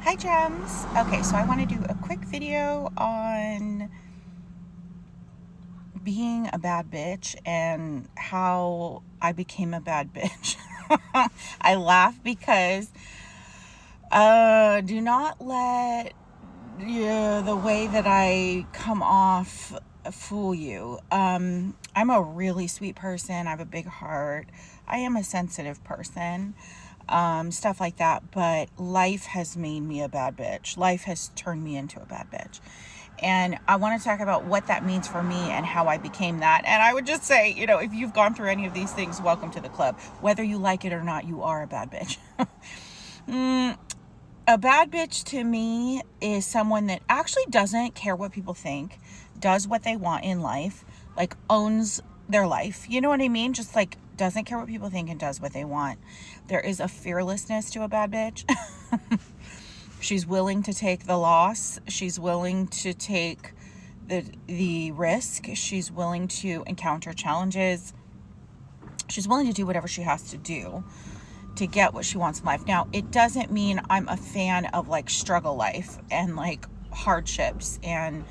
Hi gems. Okay, so I want to do a quick video on being a bad bitch and how I became a bad bitch. I laugh because do not let the way that I come off fool you. I'm a really sweet person. I have a big heart. I am a sensitive person. Stuff like that. But life has made me a bad bitch. Life has turned me into a bad bitch. And I want to talk about what that means for me and how I became that. And I would just say, if you've gone through any of these things, welcome to the club. Whether you like it or not, you are a bad bitch. A bad bitch to me is someone that actually doesn't care what people think, does what they want in life, like owns their life. You know what I mean? Just like doesn't care what people think and does what they want. There is a fearlessness to a bad bitch. She's willing to take the loss. She's willing to take the risk. She's willing to encounter challenges. She's willing to do whatever she has to do to get what she wants in life. Now, it doesn't mean I'm a fan of like struggle life and like hardships and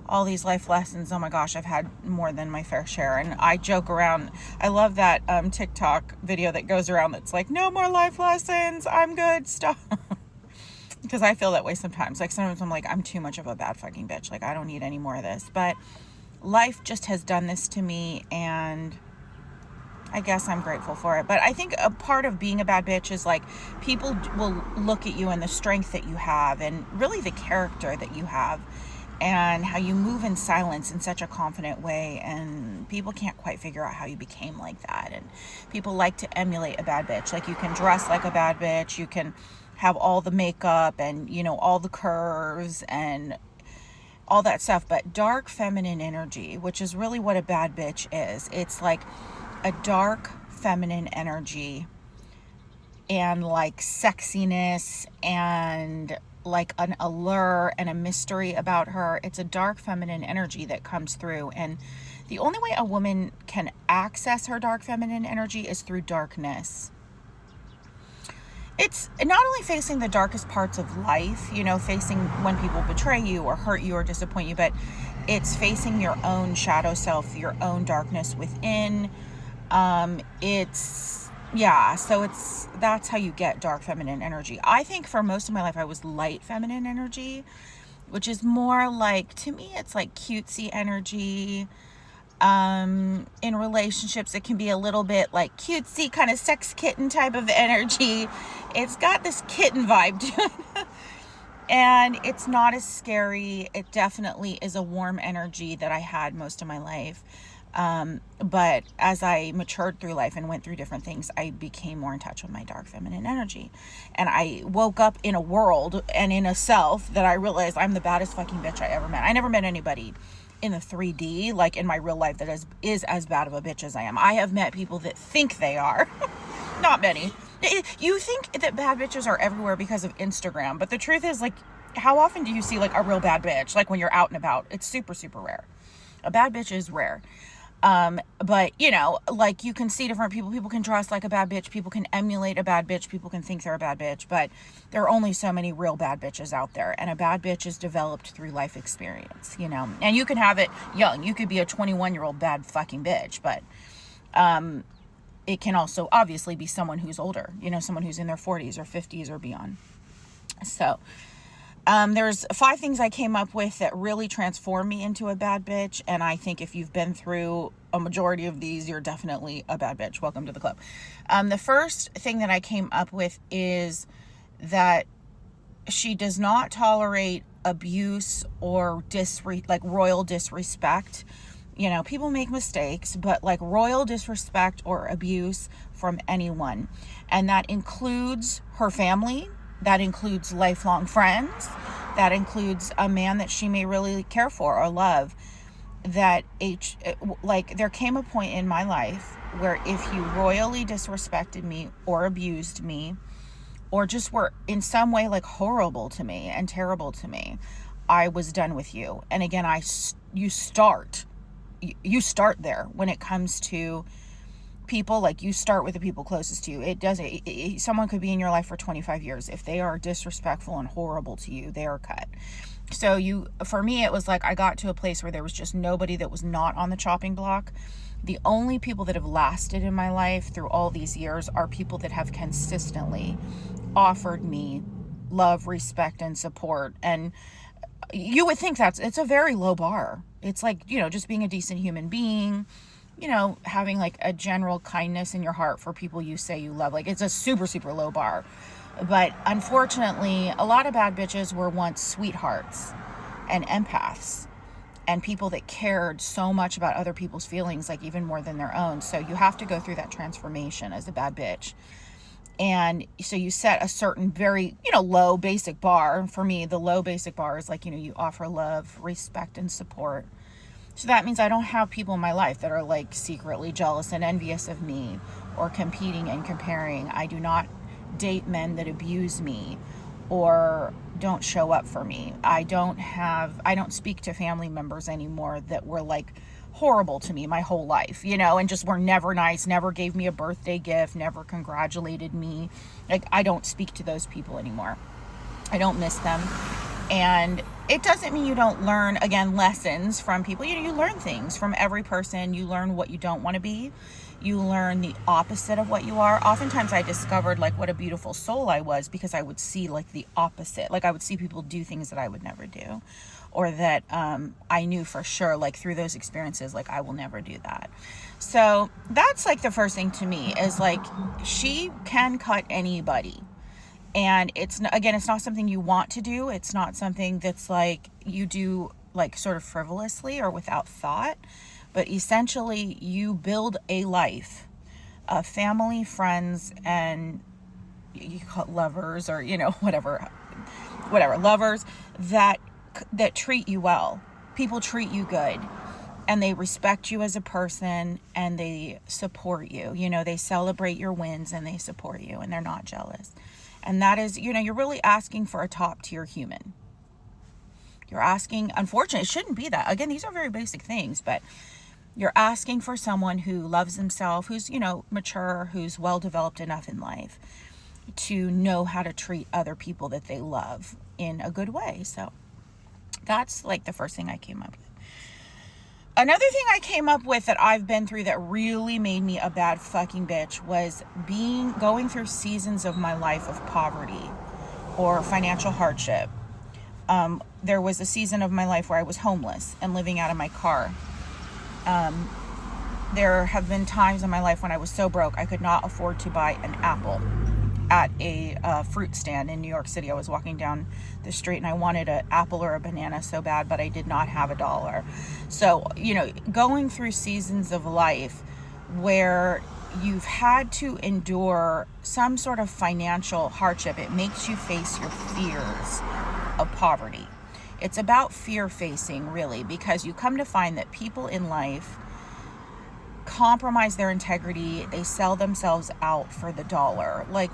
all these life lessons. Oh my gosh, I've had more than my fair share. And I joke around. I love that TikTok video that goes around that's like, no more life lessons. I'm good. Stop. Because I feel that way sometimes. Like sometimes I'm like, I'm too much of a bad fucking bitch. Like I don't need any more of this. But life just has done this to me, and I guess I'm grateful for it. But I think a part of being a bad bitch is like people will look at you and the strength that you have and really the character that you have and how you move in silence in such a confident way, and people can't quite figure out how you became like that. And people like to emulate a bad bitch. Like you can dress like a bad bitch, you can have all the makeup and all the curves and all that stuff, but dark feminine energy, which is really what a bad bitch is, it's like a dark feminine energy and like sexiness and like an allure and a mystery about her. It's a dark feminine energy that comes through, and the only way a woman can access her dark feminine energy is through darkness. It's not only facing the darkest parts of life, facing when people betray you or hurt you or disappoint you, but it's facing your own shadow self, your own darkness within. That's how you get dark feminine energy. I think for most of my life I was light feminine energy, which is more like, to me, it's like cutesy energy. In relationships, it can be a little bit like cutesy, kind of sex kitten type of energy. It's got this kitten vibe to it. And it's not as scary. It definitely is a warm energy that I had most of my life. But as I matured through life and went through different things, I became more in touch with my dark feminine energy. And I woke up in a world and in a self that I realized I'm the baddest fucking bitch I ever met. I never met anybody in the 3D, like in my real life, that is as bad of a bitch as I am. I have met people that think they are. Not many. You think that bad bitches are everywhere because of Instagram, but the truth is, like, how often do you see like a real bad bitch? Like when you're out and about, it's super, super rare. A bad bitch is rare. But like you can see different people. People can dress like a bad bitch. People can emulate a bad bitch. People can think they're a bad bitch, but there are only so many real bad bitches out there. And a bad bitch is developed through life experience, and you can have it young. You could be a 21-year-old bad fucking bitch, but, it can also obviously be someone who's older, someone who's in their 40s or 50s or beyond. So, there's 5 things I came up with that really transform me into a bad bitch. And I think if you've been through a majority of these, you're definitely a bad bitch. Welcome to the club. The first thing that I came up with is that she does not tolerate abuse or royal disrespect. People make mistakes, but like royal disrespect or abuse from anyone. And that includes her family. That includes lifelong friends. That includes a man that she may really care for or love. There came a point in my life where if you royally disrespected me or abused me or just were in some way like horrible to me and terrible to me, I was done with you. And again, you start there when it comes to people, like, you start with the people closest to you. It doesn't, someone could be in your life for 25 years. If they are disrespectful and horrible to you, they are cut. So for me, it was like, I got to a place where there was just nobody that was not on the chopping block. The only people that have lasted in my life through all these years are people that have consistently offered me love, respect, and support. And you would think it's a very low bar. It's like, just being a decent human being, having like a general kindness in your heart for people you say you love. Like, it's a super, super low bar. But unfortunately, a lot of bad bitches were once sweethearts and empaths and people that cared so much about other people's feelings, like even more than their own. So you have to go through that transformation as a bad bitch. And so you set a certain very, low basic bar. For me, the low basic bar is like, you offer love, respect, and support. So that means I don't have people in my life that are like secretly jealous and envious of me or competing and comparing. I do not date men that abuse me or don't show up for me. I don't speak to family members anymore that were like horrible to me my whole life, and just were never nice, never gave me a birthday gift, never congratulated me. Like, I don't speak to those people anymore. I don't miss them. And it doesn't mean you don't learn, again, lessons from people. You learn things from every person. You learn what you don't want to be. You learn the opposite of what you are. Oftentimes I discovered like what a beautiful soul I was because I would see like the opposite. Like, I would see people do things that I would never do, or that I knew for sure, like through those experiences, like I will never do that. So that's like the first thing to me is like, she can cut anybody. And it's not something you want to do. It's not something that's like you do like sort of frivolously or without thought. But essentially, you build a life of family, friends, and you call it lovers, or whatever, lovers that treat you well. People treat you good, and they respect you as a person, and they support you. They celebrate your wins and they support you, and they're not jealous. And that is, you're really asking for a top tier human. You're asking, unfortunately, it shouldn't be that. Again, these are very basic things, but you're asking for someone who loves himself, who's, mature, who's well developed enough in life to know how to treat other people that they love in a good way. So that's like the first thing I came up with. Another thing I came up with that I've been through that really made me a bad fucking bitch was going through seasons of my life of poverty or financial hardship. There was a season of my life where I was homeless and living out of my car. There have been times in my life when I was so broke I could not afford to buy an apple at a fruit stand in New York City. I was walking down the street and I wanted an apple or a banana so bad, but I did not have $1. So, going through seasons of life where you've had to endure some sort of financial hardship, it makes you face your fears of poverty. It's about fear facing, really, because you come to find that people in life compromise their integrity. They sell themselves out for the dollar. Like,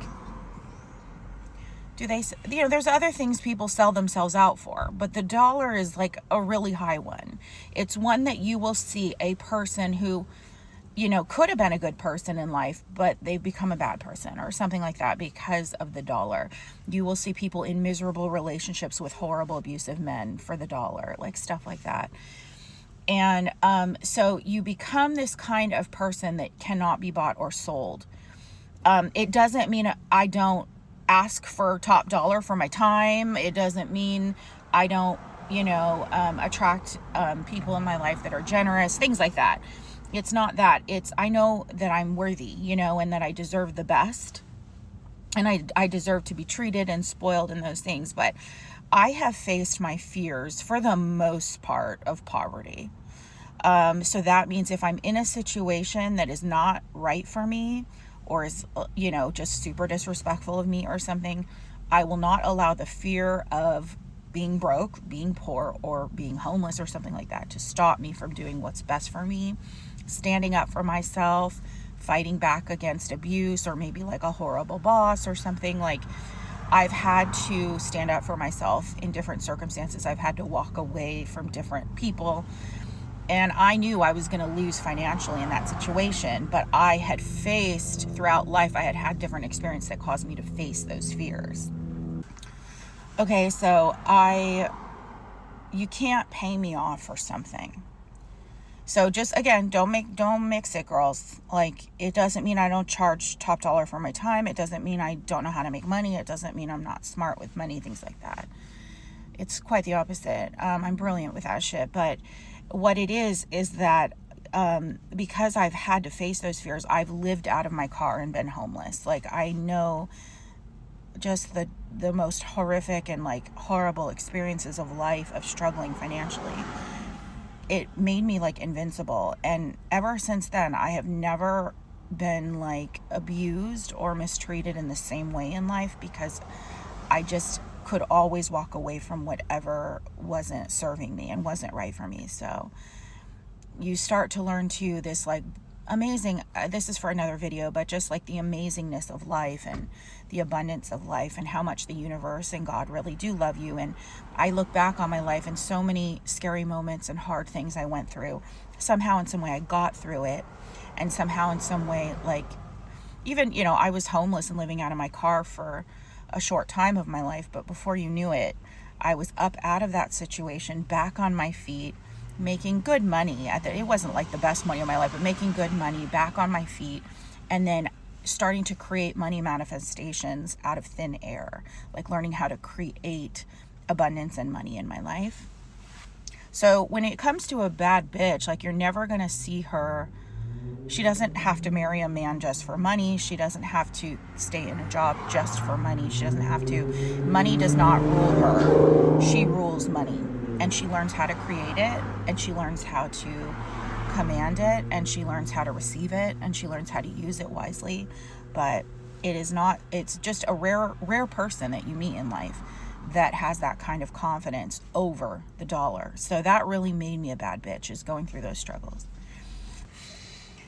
there's other things people sell themselves out for, but the dollar is like a really high one. It's one that you will see a person who, could have been a good person in life, but they've become a bad person or something like that because of the dollar. You will see people in miserable relationships with horrible abusive men for the dollar, like stuff like that. And so you become this kind of person that cannot be bought or sold. It doesn't mean I don't ask for top dollar for my time. It doesn't mean I don't, attract people in my life that are generous, things like that. It's not that. It's, I know that I'm worthy, and that I deserve the best. And I deserve to be treated and spoiled and those things. But I have faced my fears for the most part of poverty. So that means if I'm in a situation that is not right for me, or is, just super disrespectful of me or something, I will not allow the fear of being broke, being poor, or being homeless or something like that to stop me from doing what's best for me, standing up for myself, fighting back against abuse, or maybe like a horrible boss or something. Like, I've had to stand up for myself in different circumstances. I've had to walk away from different people. And I knew I was going to lose financially in that situation, but I had faced throughout life, I had had different experiences that caused me to face those fears. Okay, so you can't pay me off for something. So just, again, don't mix it, girls. Like, it doesn't mean I don't charge top dollar for my time. It doesn't mean I don't know how to make money. It doesn't mean I'm not smart with money, things like that. It's quite the opposite. I'm brilliant with that shit. But what it is that because I've had to face those fears, I've lived out of my car and been homeless. Like, I know just the most horrific and like horrible experiences of life, of struggling financially. It made me like invincible. And ever since then, I have never been like abused or mistreated in the same way in life, because I just could always walk away from whatever wasn't serving me and wasn't right for me. So you start to learn too this like amazing, this is for another video, but just like the amazingness of life and the abundance of life and how much the universe and God really do love you. And I look back on my life and so many scary moments and hard things I went through. Somehow in some way I got through it, and somehow in some way, like, even, you know, I was homeless and living out of my car for a short time of my life, but before you knew it, I was up out of that situation, back on my feet, making good money. It wasn't like the best money of my life, but making good money, back on my feet, and then starting to create money manifestations out of thin air, like learning how to create abundance and money in my life. So when it comes to a bad bitch, like, you're never gonna see her. She doesn't have to marry a man just for money. She doesn't have to stay in a job just for money. She doesn't have to. Money does not rule her. She rules money. And she learns how to create it, and she learns how to command it, and she learns how to receive it, and she learns how to use it wisely. But it's just a rare person that you meet in life that has that kind of confidence over the dollar. So that really made me a bad bitch, is going through those struggles.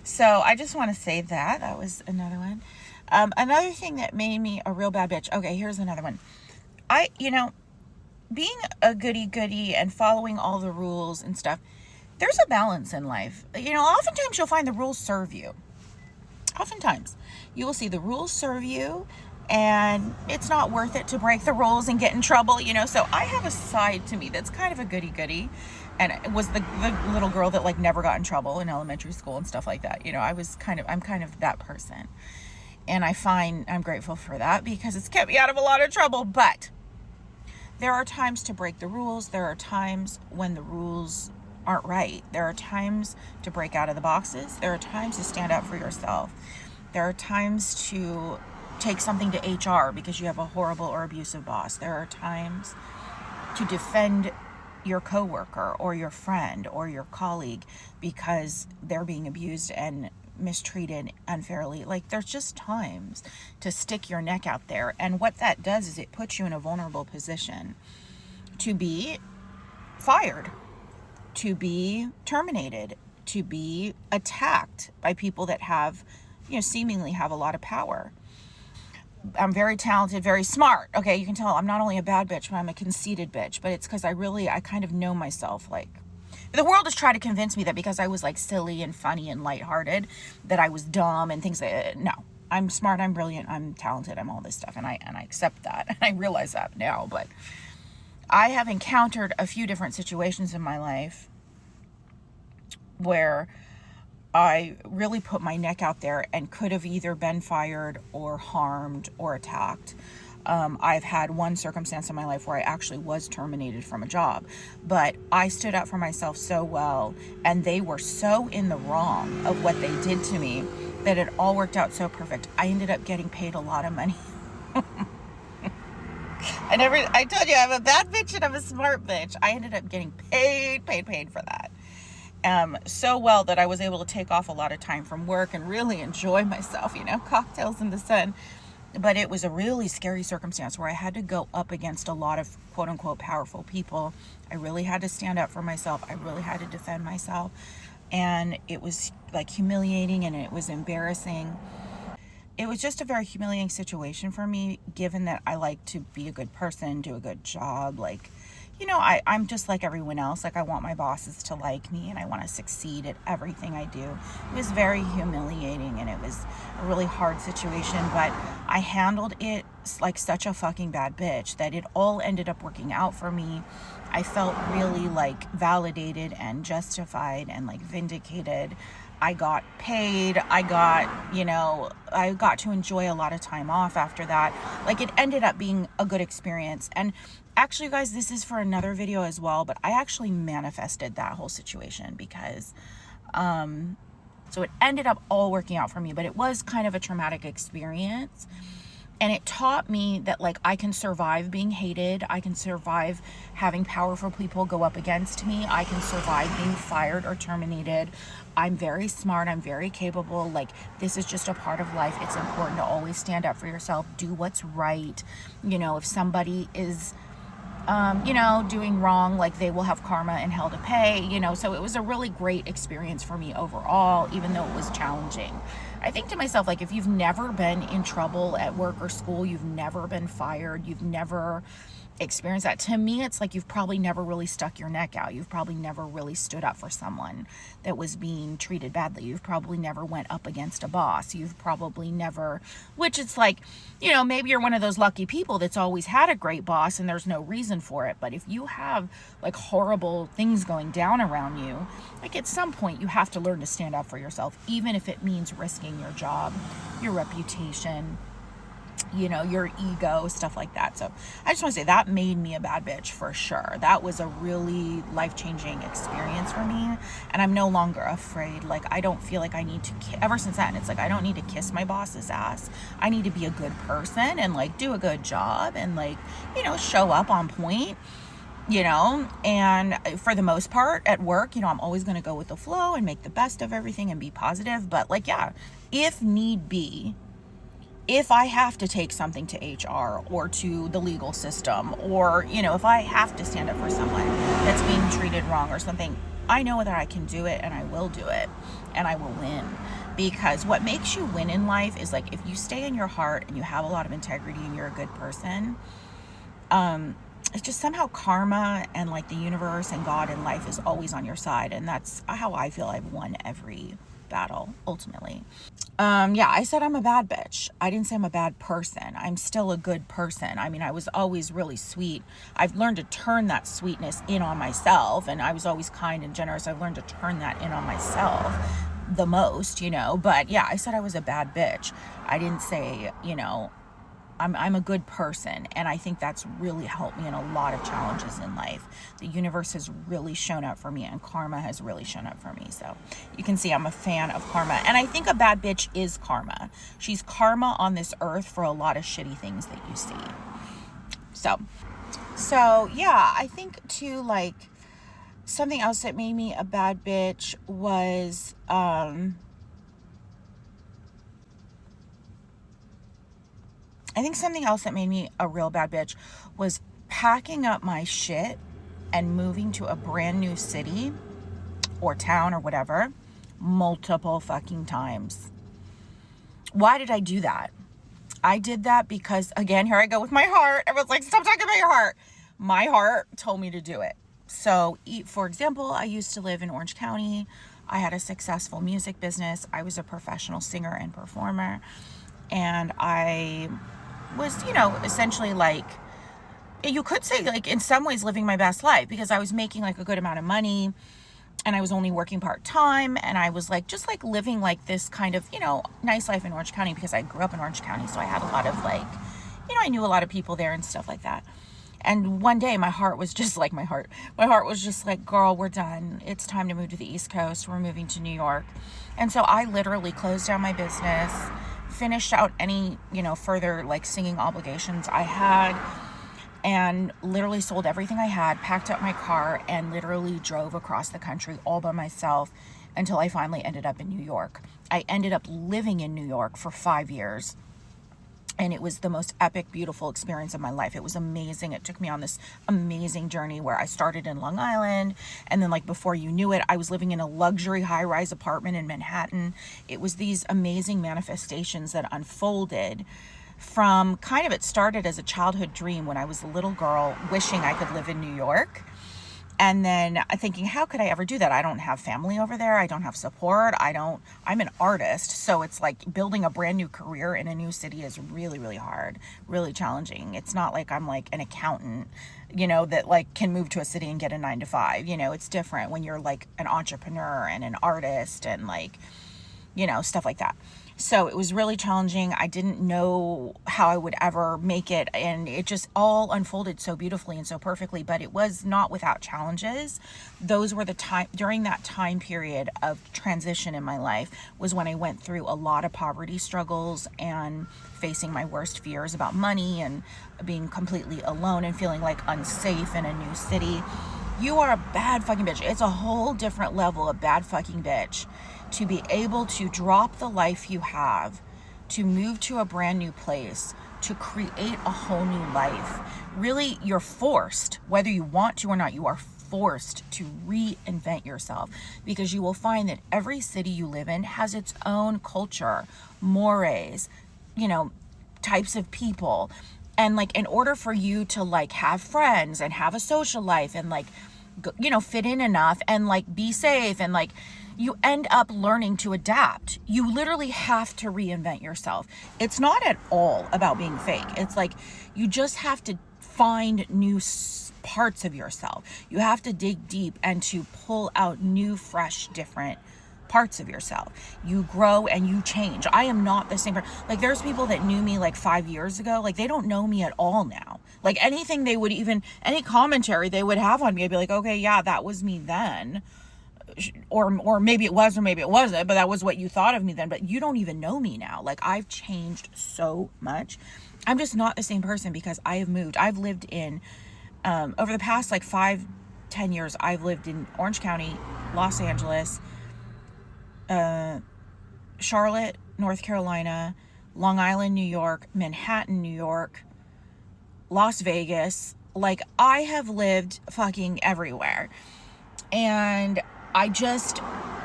So I just want to say that was another one. Another thing that made me a real bad bitch. Okay, here's another one. Being a goody and following all the rules and stuff, there's a balance in life. Oftentimes you'll find the rules serve you. Oftentimes you will see the rules serve you, and it's not worth it to break the rules and get in trouble, So I have a side to me that's kind of a goody, and it was the little girl that like never got in trouble in elementary school and stuff like that. I'm kind of that person, and I'm grateful for that, because it's kept me out of a lot of trouble. But there are times to break the rules. There are times when the rules aren't right. There are times to break out of the boxes. There are times to stand up for yourself. There are times to take something to HR because you have a horrible or abusive boss. There are times to defend your coworker or your friend or your colleague because they're being abused and mistreated unfairly. Like, there's just times to stick your neck out there. And what that does is it puts you in a vulnerable position to be fired, to be terminated, to be attacked by people that have, seemingly have a lot of power. I'm very talented, very smart. Okay, you can tell I'm not only a bad bitch, but I'm a conceited bitch. But it's because I kind of know myself. Like, the world has tried to convince me that because I was like silly and funny and lighthearted, that I was dumb and things like that. No, I'm smart, I'm brilliant, I'm talented, I'm all this stuff. And I accept that. And I realize that now. But I have encountered a few different situations in my life where I really put my neck out there and could have either been fired or harmed or attacked. I've had one circumstance in my life where I actually was terminated from a job, but I stood up for myself so well, and they were so in the wrong of what they did to me that it all worked out so perfect. I ended up getting paid a lot of money. I told you I'm a bad bitch and I'm a smart bitch. I ended up getting paid for that. So well that I was able to take off a lot of time from work and really enjoy myself, cocktails in the sun. But it was a really scary circumstance where I had to go up against a lot of quote unquote powerful people. I really had to stand up for myself. I really had to defend myself. And it was like humiliating, and it was embarrassing. It was just a very humiliating situation for me, given that I like to be a good person, do a good job, like, I'm just like everyone else. Like, I want my bosses to like me, and I want to succeed at everything I do. It was very humiliating, and it was a really hard situation, but I handled it like such a fucking bad bitch that it all ended up working out for me. I felt really like validated and justified and like vindicated. I got paid. I got to enjoy a lot of time off after that. Like, it ended up being a good experience. And actually, guys, this is for another video as well, but I actually manifested that whole situation because, so it ended up all working out for me, but it was kind of a traumatic experience. And it taught me that, like, I can survive being hated. I can survive having powerful people go up against me. I can survive being fired or terminated. I'm very smart. I'm very capable. Like, this is just a part of life. It's important to always stand up for yourself. Do what's right. If somebody is, doing wrong, like, they will have karma and hell to pay, so it was a really great experience for me overall, even though it was challenging. I think to myself, like, if you've never been in trouble at work or school, you've never been fired, you've never experienced that, to me, it's like you've probably never really stuck your neck out. You've probably never really stood up for someone that was being treated badly. You've probably never went up against a boss. You've probably never, which it's like, maybe you're one of those lucky people that's always had a great boss and there's no reason for it. But if you have like horrible things going down around you, like, at some point you have to learn to stand up for yourself, even if it means risking your job, your reputation, your ego, stuff like that. So I just want to say that made me a bad bitch for sure. That was a really life-changing experience for me, and I'm no longer afraid. Like, I don't feel like I need to ever since then, it's like I don't need to kiss my boss's ass. I need to be a good person and like do a good job and like, show up on point. And for the most part at work, I'm always going to go with the flow and make the best of everything and be positive. But like, yeah, if need be, if I have to take something to HR or to the legal system, or, if I have to stand up for someone that's being treated wrong or something, I know that I can do it, and I will do it, and I will win. Because what makes you win in life is, like, if you stay in your heart and you have a lot of integrity and you're a good person, it's just somehow karma and like the universe and God and life is always on your side. And that's how I feel I've won every battle ultimately. I said I'm a bad bitch. I didn't say I'm a bad person. I'm still a good person. I mean, I was always really sweet. I've learned to turn that sweetness in on myself, and I was always kind and generous. I've learned to turn that in on myself the most, but yeah, I said I was a bad bitch. I didn't say, I'm a good person, and I think that's really helped me in a lot of challenges in life. The universe has really shown up for me, and karma has really shown up for me. So you can see I'm a fan of karma, and I think a bad bitch is karma. She's karma on this earth for a lot of shitty things that you see. So yeah, I think too, like, something else that made me a bad bitch was I think something else that made me a real bad bitch was packing up my shit and moving to a brand new city or town or whatever multiple fucking times. Why did I do that? I did that because, again, here I go with my heart. Everyone's like, stop talking about your heart. My heart told me to do it. So, for example, I used to live in Orange County. I had a successful music business. I was a professional singer and performer. And I was, essentially, like, you could say, like, in some ways living my best life, because I was making like a good amount of money and I was only working part-time, and I was like, just like living like this kind of, nice life in Orange County, because I grew up in Orange County. So I had a lot of like, I knew a lot of people there and stuff like that. And one day my heart was just like, my heart was just like, girl, we're done. It's time to move to the East Coast. We're moving to New York. And so I literally closed down my business, finished out any, further like singing obligations I had, and literally sold everything I had, packed up my car, and literally drove across the country all by myself until I finally ended up in New York. I ended up living in New York for 5 years, and it was the most epic, beautiful experience of my life. It was amazing. It took me on this amazing journey where I started in Long Island, and then, like, before you knew it, I was living in a luxury high-rise apartment in Manhattan. It was these amazing manifestations that unfolded from kind of, it started as a childhood dream when I was a little girl wishing I could live in New York. And then thinking, how could I ever do that? I don't have family over there. I don't have support. I'm an artist. So it's like building a brand new career in a new city is really, really hard, really challenging. It's not like I'm like an accountant, that like can move to a city and get a 9 to 5. It's different when you're like an entrepreneur and an artist and like, stuff like that. So it was really challenging. I didn't know how I would ever make it, and it just all unfolded so beautifully and so perfectly, but it was not without challenges. Those were the time, during that time period of transition in my life was when I went through a lot of poverty struggles and facing my worst fears about money and being completely alone and feeling like unsafe in a new city. You are a bad fucking bitch. It's a whole different level of bad fucking bitch to be able to drop the life you have, to move to a brand new place, to create a whole new life. Really, you're forced, whether you want to or not, you are forced to reinvent yourself, because you will find that every city you live in has its own culture, mores, types of people. And like, in order for you to like have friends and have a social life and like, fit in enough and like be safe and like, you end up learning to adapt. You literally have to reinvent yourself. It's not at all about being fake. It's like, you just have to find new parts of yourself. You have to dig deep and to pull out new, fresh, different parts of yourself. You grow and you change. I am not the same person. Like, there's people that knew me like 5 years ago. Like, they don't know me at all now. Like, anything they would any commentary they would have on me, I'd be like, okay, yeah, that was me then. Or maybe it was, or maybe it wasn't, but that was what you thought of me then. But you don't even know me now. Like, I've changed so much. I'm just not the same person because I have moved. I've lived in, over the past like 5-10 years, I've lived in Orange County, Los Angeles, Charlotte, North Carolina, Long Island, New York, Manhattan, New York, Las Vegas. Like, I have lived fucking everywhere. And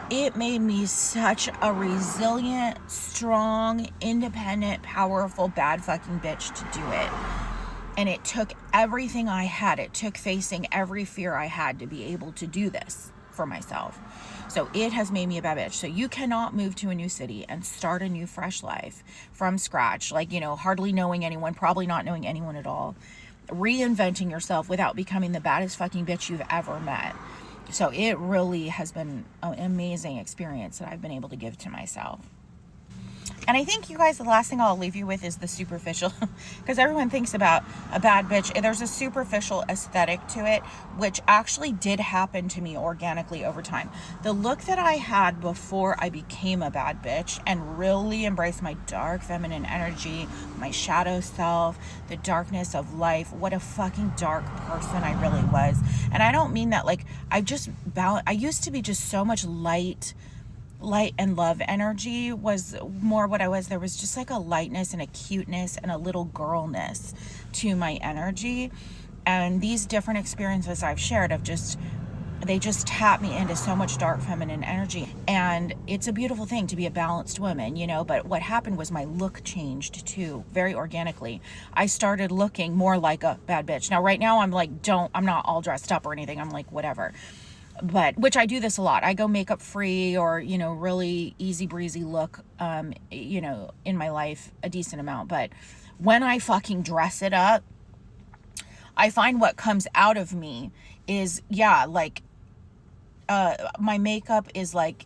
it made me such a resilient, strong, independent, powerful, bad fucking bitch to do it. And it took everything I had. It took facing every fear I had to be able to do this for myself. So it has made me a bad bitch. So you cannot move to a new city and start a new fresh life from scratch. Like, hardly knowing anyone, probably not knowing anyone at all. Reinventing yourself without becoming the baddest fucking bitch you've ever met. So it really has been an amazing experience that I've been able to give to myself. And I think, you guys, the last thing I'll leave you with is the superficial, because everyone thinks about a bad bitch. There's a superficial aesthetic to it, which actually did happen to me organically over time. The look that I had before I became a bad bitch and really embraced my dark feminine energy, my shadow self, the darkness of life, what a fucking dark person I really was. And I don't mean that like, I used to be just so much light and love energy was more what I was. There was just like a lightness and a cuteness and a little girlness to my energy. And these different experiences I've shared they just tap me into so much dark feminine energy. And it's a beautiful thing to be a balanced woman, but what happened was my look changed too, very organically. I started looking more like a bad bitch. Now, right now I'm like, I'm not all dressed up or anything. I'm like, whatever. But, which I do this a lot. I go makeup free or, really easy breezy look, in my life a decent amount. But when I fucking dress it up, I find what comes out of me is, my makeup is like,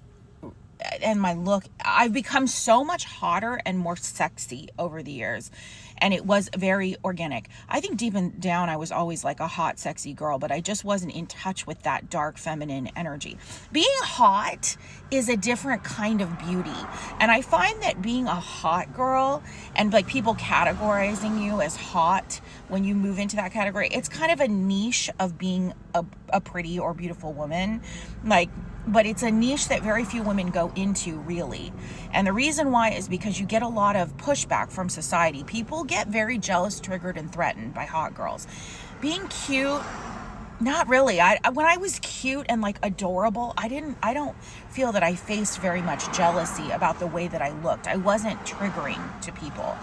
and my look, I've become so much hotter and more sexy over the years. And it was very organic. I think deep down, I was always like a hot, sexy girl, but I just wasn't in touch with that dark feminine energy. Being hot is a different kind of beauty. And I find that being a hot girl and like people categorizing you as hot when you move into that category, it's kind of a niche of being a pretty or beautiful woman. But it's a niche that very few women go into, really. And the reason why is because you get a lot of pushback from society. People get very jealous, triggered, and threatened by hot girls. Being cute, not really. When I was cute and like adorable, I don't feel that I faced very much jealousy about the way that I looked. I wasn't triggering to people.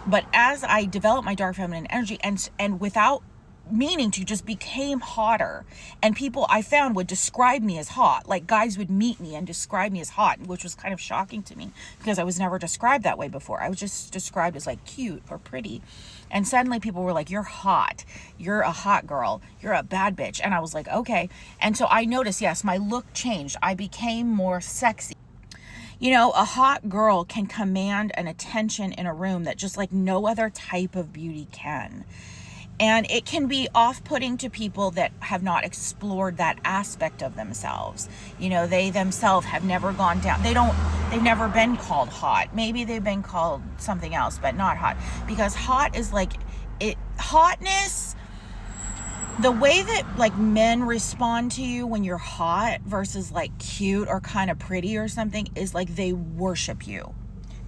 But as I developed my dark feminine energy and without meaning to, just became hotter, and people I found would describe me as hot. Like guys would meet me and describe me as hot, which was kind of shocking to me because I was never described that way before. I was just described as like cute or pretty. And suddenly people were like, you're hot, you're a hot girl, you're a bad bitch. And I was like, okay. And so I noticed, yes, my look changed. I became more sexy. You know, a hot girl can command an attention in a room that just like no other type of beauty can. And it can be off-putting to people that have not explored that aspect of themselves. You know, they themselves have never gone down. They've never been called hot. Maybe they've been called something else, but not hot. Because hot is like, hotness, the way that like men respond to you when you're hot versus like cute or kind of pretty or something is like they worship you.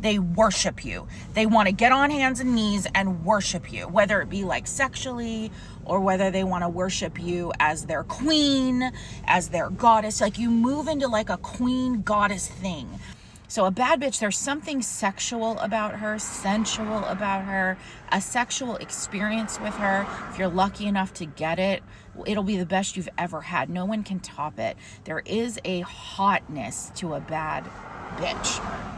They worship you. They want to get on hands and knees and worship you, whether it be like sexually or whether they want to worship you as their queen, as their goddess. Like you move into like a queen goddess thing. So a bad bitch, there's something sexual about her, sensual about her, a sexual experience with her. If you're lucky enough to get it, it'll be the best you've ever had. No one can top it. There is a hotness to a bad bitch.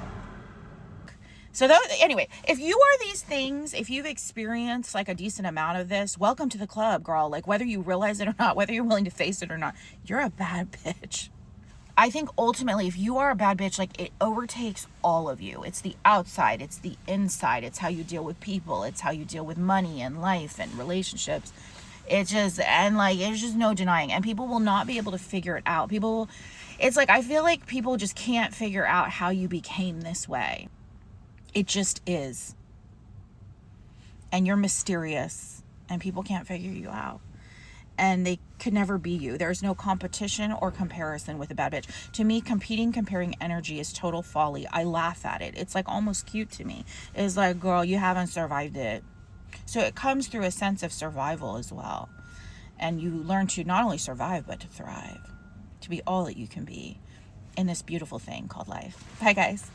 So anyway, if you are these things, if you've experienced like a decent amount of this, welcome to the club, girl. Like whether you realize it or not, whether you're willing to face it or not, you're a bad bitch. I think ultimately, if you are a bad bitch, like it overtakes all of you. It's the outside, it's the inside, it's how you deal with people, it's how you deal with money and life and relationships. It's just no denying. And people will not be able to figure it out. It's like, I feel like people just can't figure out how you became this way. It just is. And you're mysterious and people can't figure you out. And they could never be you. There's no competition or comparison with a bad bitch. To me, comparing energy is total folly. I laugh at it. It's like almost cute to me. It's like, girl, you haven't survived it. So it comes through a sense of survival as well. And you learn to not only survive, but to thrive. To be all that you can be in this beautiful thing called life. Bye, guys.